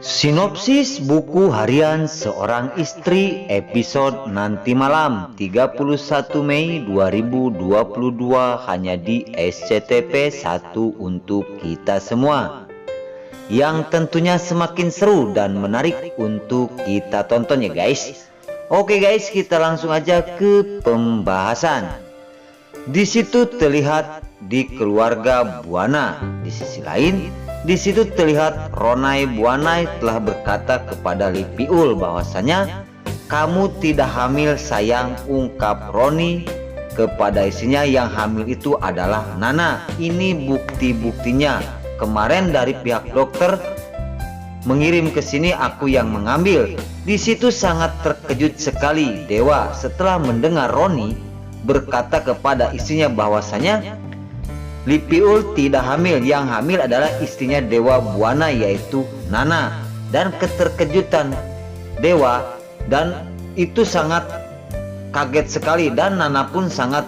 Sinopsis buku harian seorang istri episode nanti malam 31 Mei 2022 hanya di SCTP 1 untuk kita semua, yang tentunya semakin seru dan menarik untuk kita tonton ya guys. Oke guys, kita langsung aja ke pembahasan. Di situ terlihat di keluarga Buana. Di sisi lain, di situ terlihat Ronay Buana telah berkata kepada Lipiul bahwasanya, "Kamu tidak hamil sayang," ungkap Roni kepada istrinya. Yang hamil itu adalah Nana. Ini bukti-buktinya. Kemarin dari pihak dokter mengirim ke sini, aku yang mengambil. Di situ sangat terkejut sekali Dewa setelah mendengar Roni berkata kepada istrinya bahwasanya Lipiul tidak hamil, yang hamil adalah istrinya Dewa Buana yaitu Nana. Dan keterkejutan Dewa dan itu sangat kaget sekali, dan Nana pun sangat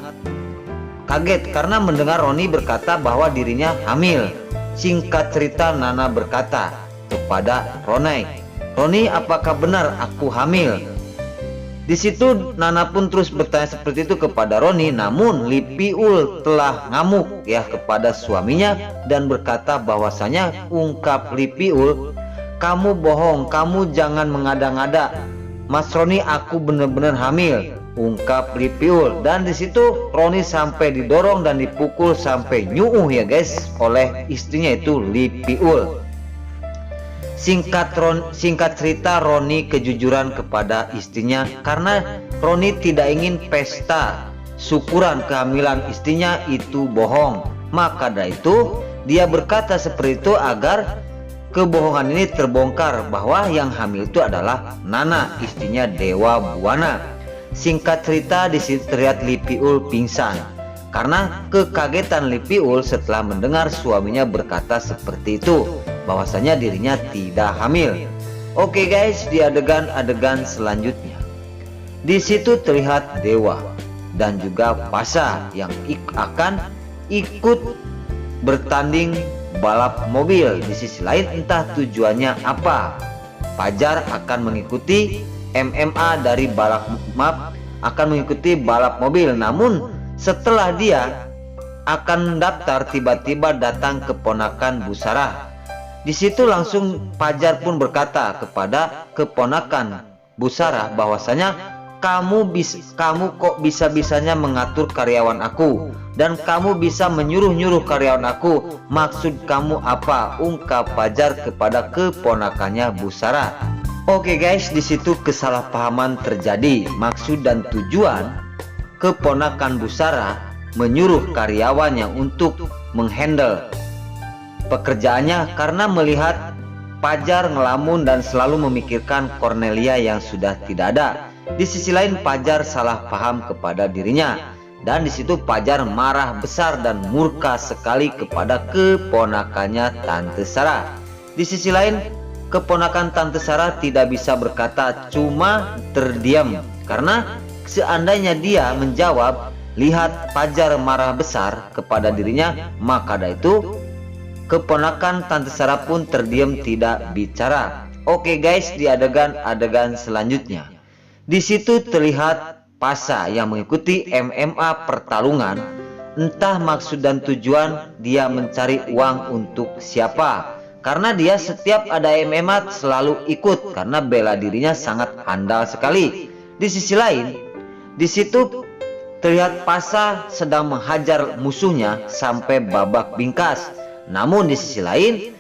kaget karena mendengar Roni berkata bahwa dirinya hamil. Singkat cerita, Nana berkata kepada Ronay, "Roni, apakah benar aku hamil?" Di situ Nana pun terus bertanya seperti itu kepada Roni, namun Lipiul telah ngamuk ya kepada suaminya dan berkata bahwasanya, ungkap Lipiul, "Kamu bohong, kamu jangan mengada-ngada. Mas Roni, aku benar-benar hamil," ungkap Lipiul. Dan di situ Roni sampai didorong dan dipukul sampai nyuuh ya guys oleh istrinya itu Lipiul. Singkat cerita, Roni kejujuran kepada istrinya karena Roni tidak ingin pesta syukuran kehamilan istrinya itu bohong. Maka dari itu dia berkata seperti itu agar kebohongan ini terbongkar bahwa yang hamil itu adalah Nana, istrinya Dewa Buana. Singkat cerita, di situ terlihat Lipiul pingsan karena kekagetan Lipiul setelah mendengar suaminya berkata seperti itu bahwasanya dirinya tidak hamil. Oke guys, di adegan selanjutnya di situ terlihat Dewa dan juga Pasha yang akan ikut bertanding balap mobil. Di sisi lain entah tujuannya apa. Fajar akan mengikuti MMA dari akan mengikuti balap mobil, namun setelah dia akan mendaftar tiba-tiba datang keponakan Busarah. Di situ langsung Fajar pun berkata kepada keponakan Busarah bahwasanya, kamu kok bisa-bisanya mengatur karyawan aku dan kamu bisa menyuruh-nyuruh karyawan aku. Maksud kamu apa? Ungkap Fajar kepada keponakannya Busarah. Oke guys, di situ kesalahpahaman terjadi. Maksud dan tujuan keponakan Busarah menyuruh karyawannya untuk menghandle pekerjaannya karena melihat Fajar ngelamun dan selalu memikirkan Cornelia yang sudah tidak ada. Di sisi lain Fajar salah paham kepada dirinya dan di situ Fajar marah besar dan murka sekali kepada keponakannya Tante Sarah. Di sisi lain keponakan Tante Sarah tidak bisa berkata, cuma terdiam karena seandainya dia menjawab lihat Fajar marah besar kepada dirinya, maka dari itu keponakan Tante Sarah pun terdiam tidak bicara. Oke guys, di adegan selanjutnya di situ terlihat Pasha yang mengikuti MMA pertarungan. Entah maksud dan tujuan dia mencari uang untuk siapa, karena dia setiap ada MMA selalu ikut karena bela dirinya sangat andal sekali. Di sisi lain di situ terlihat Pasha sedang menghajar musuhnya sampai babak bingkas. Namun di sisi lain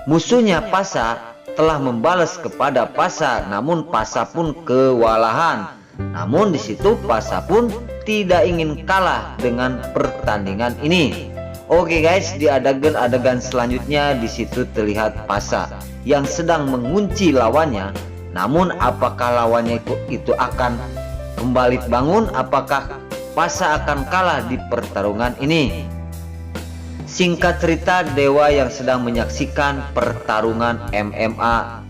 musuhnya Pasha telah membalas kepada Pasha, namun Pasha pun kewalahan. Namun di situ Pasha pun tidak ingin kalah dengan pertandingan ini. Oke guys, di adegan selanjutnya di situ terlihat Pasha yang sedang mengunci lawannya. Namun apakah lawannya itu akan kembali bangun? Apakah Pasha akan kalah di pertarungan ini? Singkat cerita, Dewa yang sedang menyaksikan pertarungan MMA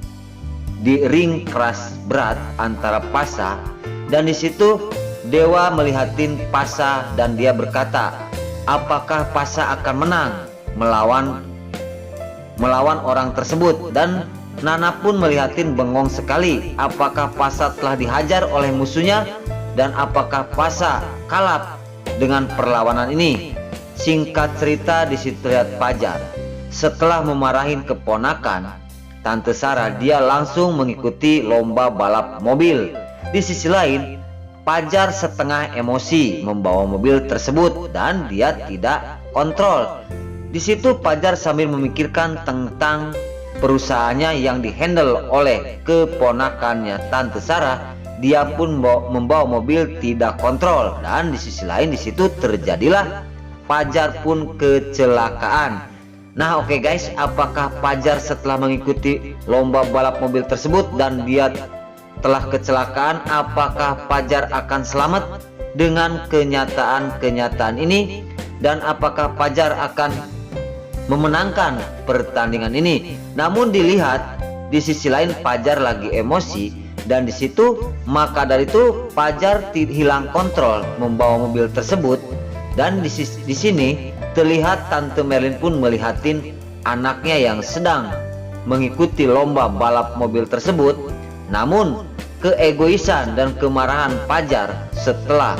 di ring keras berat antara Pasha, dan di situ Dewa melihatin Pasha dan dia berkata, apakah Pasha akan menang melawan orang tersebut? Dan Nana pun melihatin bengong sekali. Apakah Pasa telah dihajar oleh musuhnya dan apakah Pasa kalah dengan perlawanan ini? Singkat cerita, di situ lihat Fajar setelah memarahin keponakan Tante Sarah, dia langsung mengikuti lomba balap mobil. Di sisi lain, Fajar setengah emosi membawa mobil tersebut dan dia tidak kontrol. Di situ Fajar sambil memikirkan tentang perusahaannya yang dihandle oleh keponakannya Tante Sarah. Dia pun membawa mobil tidak kontrol, dan di sisi lain di situ terjadilah Fajar pun kecelakaan. Nah, oke guys, apakah Fajar setelah mengikuti lomba balap mobil tersebut dan dia telah kecelakaan, apakah Fajar akan selamat dengan kenyataan ini, dan apakah Fajar akan memenangkan pertandingan ini? Namun dilihat di sisi lain Fajar lagi emosi, dan di situ maka dari itu Fajar hilang kontrol membawa mobil tersebut. Dan di sini terlihat Tante Merlin pun melihatin anaknya yang sedang mengikuti lomba balap mobil tersebut. Namun keegoisan dan kemarahan Fajar setelah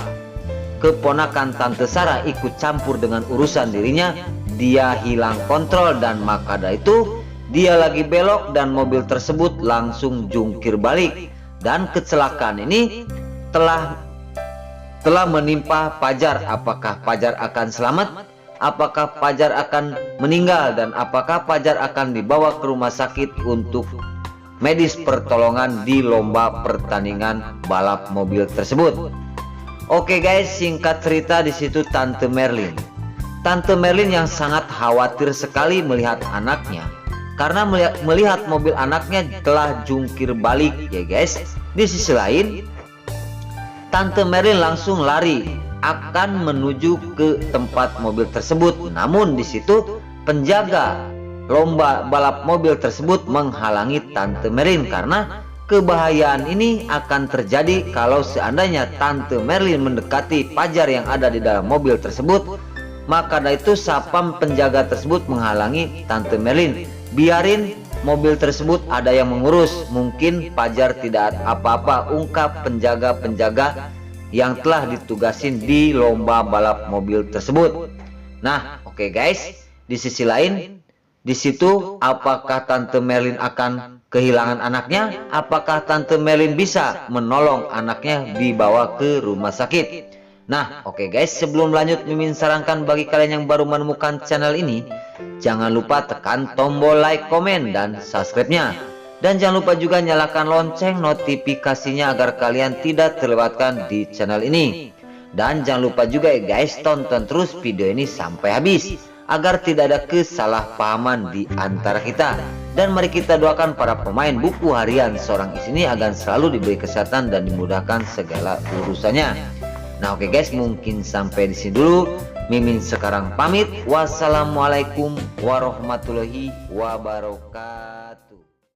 keponakan Tante Sarah ikut campur dengan urusan dirinya, dia hilang kontrol, dan maka dari itu dia lagi belok dan mobil tersebut langsung jungkir balik, dan kecelakaan ini telah menimpa Fajar. Apakah Fajar akan selamat? Apakah Fajar akan meninggal? Dan apakah Fajar akan dibawa ke rumah sakit untuk medis pertolongan di lomba pertandingan balap mobil tersebut? Oke guys, singkat cerita di situ Tante Merlin yang sangat khawatir sekali melihat anaknya, karena melihat mobil anaknya telah jungkir balik ya guys. Di sisi lain Tante Merlin langsung lari akan menuju ke tempat mobil tersebut. Namun di situ penjaga lomba balap mobil tersebut menghalangi Tante Merlin, karena kebahayaan ini akan terjadi kalau seandainya Tante Merlin mendekati Fajar yang ada di dalam mobil tersebut. Maka dari itu sapam penjaga tersebut menghalangi Tante Merlin. Biarin mobil tersebut ada yang mengurus, mungkin Fajar tidak apa-apa, ungkap penjaga-penjaga yang telah ditugasin di lomba balap mobil tersebut. Nah, oke guys, di sisi lain di situ apakah Tante Merlin akan kehilangan anaknya? Apakah Tante Merlin bisa menolong anaknya dibawa ke rumah sakit? Nah, oke guys, sebelum lanjut, Mimin sarankan bagi kalian yang baru menemukan channel ini, jangan lupa tekan tombol like, komen, dan subscribe-nya. Dan jangan lupa juga nyalakan lonceng notifikasinya agar kalian tidak terlewatkan di channel ini. Dan jangan lupa juga ya guys, tonton terus video ini sampai habis agar tidak ada kesalahpahaman di antara kita. Dan mari kita doakan para pemain buku harian seorang istri ini agar selalu diberi kesehatan dan dimudahkan segala urusannya. Nah oke guys, mungkin sampai di sini dulu. Mimin sekarang pamit. Wassalamualaikum warahmatullahi wabarakatuh.